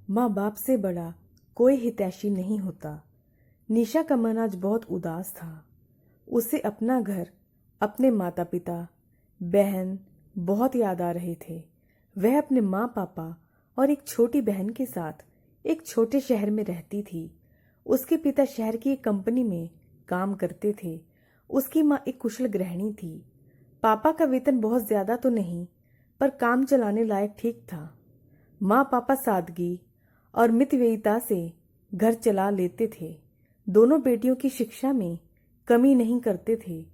माँ बाप से बड़ा कोई हितैषी नहीं होता। निशा का मन आज बहुत उदास था। उसे अपना घर, अपने माता पिता, बहन बहुत याद आ रहे थे। वह अपने माँ पापा और एक छोटी बहन के साथ एक छोटे शहर में रहती थी। उसके पिता शहर की एक कंपनी में काम करते थे। उसकी माँ एक कुशल गृहिणी थी। पापा का वेतन बहुत ज्यादा तो नहीं, पर काम चलाने लायक ठीक था। माँ पापा सादगी और मितव्ययिता से घर चला लेते थे। दोनों बेटियों की शिक्षा में कमी नहीं करते थे।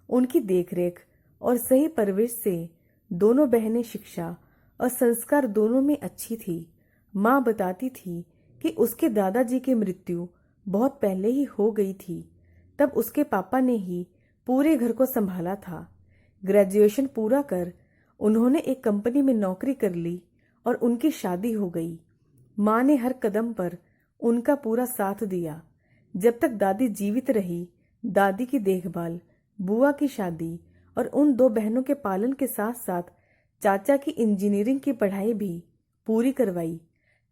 उनकी देखरेख और सही परवरिश से दोनों बहनें शिक्षा और संस्कार दोनों में अच्छी थी। माँ बताती थी कि उसके दादाजी की मृत्यु बहुत पहले ही हो गई थी। तब उसके पापा ने ही पूरे घर को संभाला था। ग्रेजुएशन पूरा कर उन्होंने एक कंपनी में नौकरी कर ली और उनकी शादी हो गई। माँ ने हर कदम पर उनका पूरा साथ दिया। जब तक दादी जीवित रही, दादी की देखभाल, बुआ की शादी और उन दो बहनों के पालन के साथ साथ चाचा की इंजीनियरिंग की पढ़ाई भी पूरी करवाई।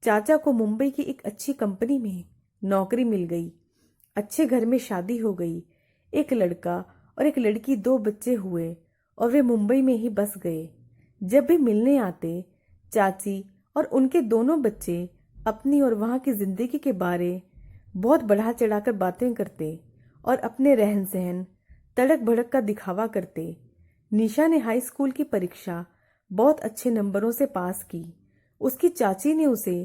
चाचा को मुंबई की एक अच्छी कंपनी में नौकरी मिल गई। अच्छे घर में शादी हो गई। एक लड़का और एक लड़की, दो बच्चे हुए और वे मुंबई में ही बस गए। जब भी मिलने आते, चाची और उनके दोनों बच्चे अपनी और वहां की जिंदगी के बारे बहुत बढ़ा चढ़ाकर बातें करते और अपने रहन सहन, तड़क भड़क का दिखावा करते। निशा ने हाई स्कूल की परीक्षा बहुत अच्छे नंबरों से पास की। उसकी चाची ने उसे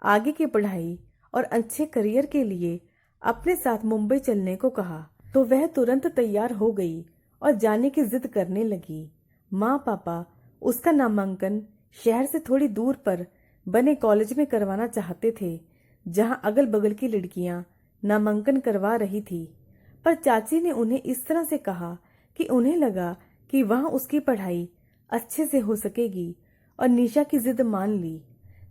आगे की पढ़ाई और अच्छे करियर के लिए अपने साथ मुंबई चलने को कहा, तो वह तुरंत तैयार हो गई और जाने की जिद करने लगी। माँ पापा उसका नामांकन शहर से थोड़ी दूर पर बने कॉलेज में करवाना चाहते थे, जहां अगल बगल की लड़कियां नामांकन करवा रही थी। पर चाची ने उन्हें इस तरह से कहा कि उन्हें लगा कि वहां उसकी पढ़ाई अच्छे से हो सकेगी और निशा की जिद मान ली।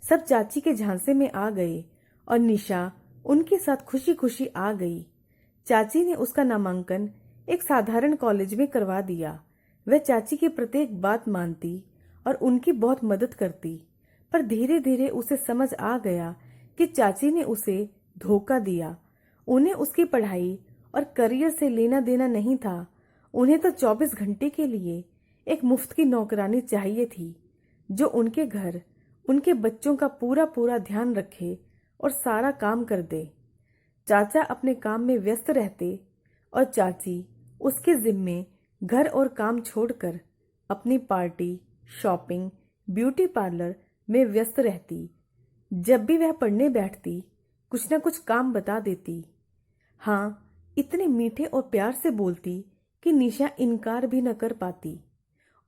सब चाची के झांसे में आ गए और निशा उनके साथ खुशी खुशी आ गई। चाची ने उसका नामांकन एक साधारण कॉलेज में करवा दिया। वह चाची की प्रत्येक बात मानती और उनकी बहुत मदद करती। पर धीरे धीरे उसे समझ आ गया कि चाची ने उसे धोखा दिया। उन्हें उसकी पढ़ाई और करियर से लेना देना नहीं था। उन्हें तो 24 घंटे के लिए एक मुफ्त की नौकरानी चाहिए थी, जो उनके घर, उनके बच्चों का पूरा पूरा ध्यान रखे और सारा काम कर दे। चाचा अपने काम में व्यस्त रहते और चाची उसके जिम्मे घर और काम छोड़कर अपनी पार्टी, शॉपिंग, ब्यूटी पार्लर में व्यस्त रहती। जब भी वह पढ़ने बैठती, कुछ न कुछ काम बता देती। हाँ, इतने मीठे और प्यार से बोलती कि निशा इनकार भी न कर पाती।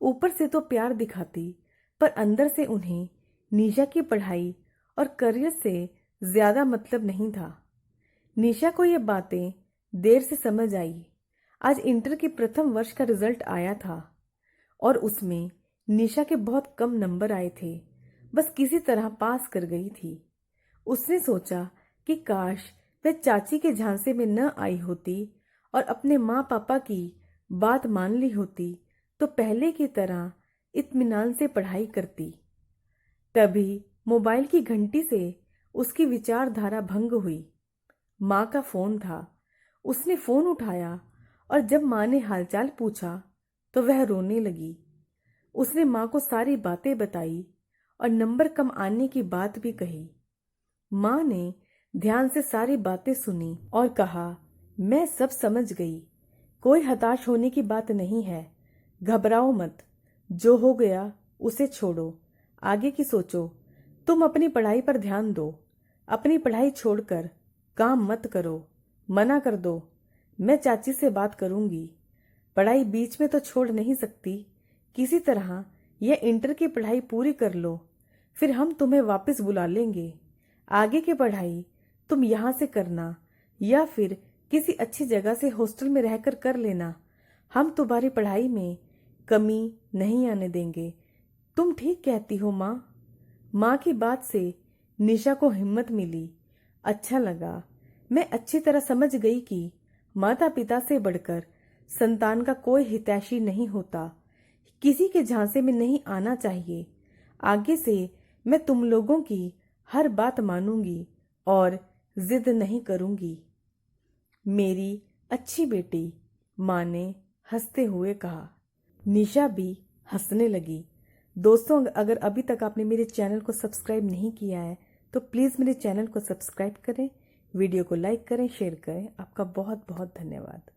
ऊपर से तो प्यार दिखाती, पर अंदर से उन्हें निशा की पढ़ाई और करियर से ज्यादा मतलब नहीं था। निशा को ये बातें देर से समझ आई। आज इंटर के प्रथम वर्ष का रिजल्ट आया था और उसमें निशा के बहुत कम नंबर आए थे। बस किसी तरह पास कर गई थी। उसने सोचा कि काश वह चाची के झांसे में न आई होती और अपने माँ पापा की बात मान ली होती, तो पहले की तरह इत्मीनान से पढ़ाई करती। तभी मोबाइल की घंटी से उसकी विचारधारा भंग हुई। माँ का फोन था। उसने फोन उठाया और जब माँ ने हालचाल पूछा तो वह रोने लगी। उसने माँ को सारी बातें बताई और नंबर कम आने की बात भी कही। माँ ने ध्यान से सारी बातें सुनी और कहा, मैं सब समझ गई। कोई हताश होने की बात नहीं है। घबराओ मत। जो हो गया उसे छोड़ो, आगे की सोचो। तुम अपनी पढ़ाई पर ध्यान दो। अपनी पढ़ाई छोड़कर काम मत करो। मना कर दो। मैं चाची से बात करूंगी। पढ़ाई बीच में तो छोड़ नहीं सकती। किसी तरह यह इंटर की पढ़ाई पूरी कर लो, फिर हम तुम्हें वापस बुला लेंगे। आगे की पढ़ाई तुम यहाँ से करना या फिर किसी अच्छी जगह से हॉस्टल में रहकर कर लेना। हम तुम्हारी पढ़ाई में कमी नहीं आने देंगे। तुम ठीक कहती हो माँ। माँ की बात से निशा को हिम्मत मिली। अच्छा लगा। मैं अच्छी तरह समझ गई कि माता पिता से बढ़कर संतान का कोई हितैषी नहीं होता। किसी के झांसे में नहीं आना चाहिए। आगे से मैं तुम लोगों की हर बात मानूंगी और जिद नहीं करूंगी। मेरी अच्छी बेटी, माँ ने हंसते हुए कहा। निशा भी हंसने लगी। दोस्तों, अगर अभी तक आपने मेरे चैनल को सब्सक्राइब नहीं किया है तो प्लीज़ मेरे चैनल को सब्सक्राइब करें, वीडियो को लाइक करें, शेयर करें। आपका बहुत बहुत धन्यवाद।